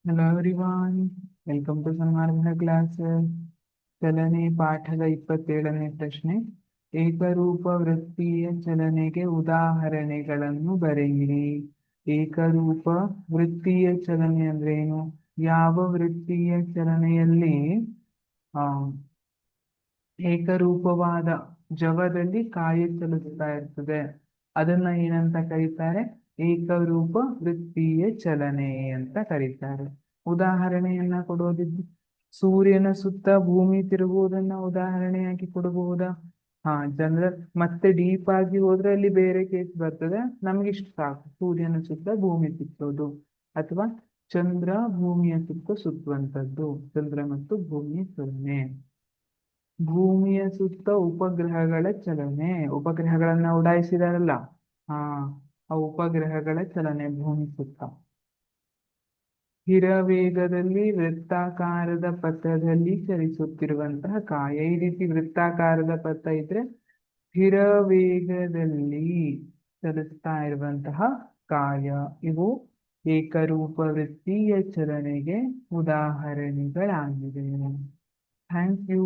Hello everyone, welcome to ಸನ್ಮಾರ್ಗದ class. ಚಲನೆ ಪಾಠದ 27ನೇ ಪ್ರಶ್ನೆ. ಏಕರೂಪ ವೃತ್ತೀಯ ಚಲನೆಗೆ ಉದಾಹರಣೆಗಳನ್ನು ಬರೆಯಿರಿ. ಏಕರೂಪ ವೃತ್ತೀಯ ಚಲನೆ ಅಂದ್ರೆ ಏನು? ಯಾವ ವೃತ್ತೀಯ ಚಲನೆಯಲ್ಲಿ ಆ ಏಕರೂಪವಾದ ಜವದಲ್ಲಿ ಕಾಯ ಚಲಿಸ್ತಾ ಇರ್ತದೆ, ಅದನ್ನ ಏನಂತ ಕರೀತಾರೆ? ಏಕರೂಪ ವೃತ್ತೀಯ ಚಲನೆ ಅಂತ ಕರೀತಾರೆ. ಉದಾಹರಣೆಯನ್ನ ಕೊಡೋದಿದ್ದು, ಸೂರ್ಯನ ಸುತ್ತ ಭೂಮಿ ತಿರುಗುವುದನ್ನ ಉದಾಹರಣೆಯಾಗಿ ಕೊಡಬಹುದಾ? ಚಂದ್ರ ಮತ್ತೆ ಡೀಪ್ ಆಗಿ ಹೋದ್ರೆ ಅಲ್ಲಿ ಬೇರೆ ಕೇಸ್ ಬರ್ತದೆ. ನಮ್ಗೆ ಇಷ್ಟ ಸಾಕು, ಸೂರ್ಯನ ಸುತ್ತ ಭೂಮಿ ಸುತ್ತೋದು ಅಥವಾ ಚಂದ್ರ ಭೂಮಿಯ ಸುತ್ತ ಸುತ್ತುವಂಥದ್ದು, ಚಂದ್ರ ಮತ್ತು ಭೂಮಿಯ ಚಲನೆ. ಭೂಮಿಯ ಸುತ್ತ ಉಪಗ್ರಹಗಳ ಚಲನೆ, ಉಪಗ್ರಹಗಳನ್ನ ಉಡಾಯಿಸಿದಾರಲ್ಲ, ಹಾ ಆ ಉಪಗ್ರಹಗಳ ಚಲನೆ ಭೂಮಿ ಸುತ್ತ. ಸ್ಥಿರ ವೇಗದಲ್ಲಿ ವೃತ್ತಾಕಾರದ ಪಥದಲ್ಲಿ ಚಲಿಸುತ್ತಿರುವಂತಹ ಕಾಯ. ಈ ರೀತಿ ವೃತ್ತಾಕಾರದ ಪಥ ಇದ್ರೆ ಸ್ಥಿರ ವೇಗದಲ್ಲಿ ಚಲಿಸ್ತಾ ಇರುವಂತಹ ಕಾಯ. ಇವು ಏಕರೂಪ ವೃತ್ತೀಯ ಚಲನೆಗೆ ಉದಾಹರಣೆಗಳಾಗಿವೆ. Thank you.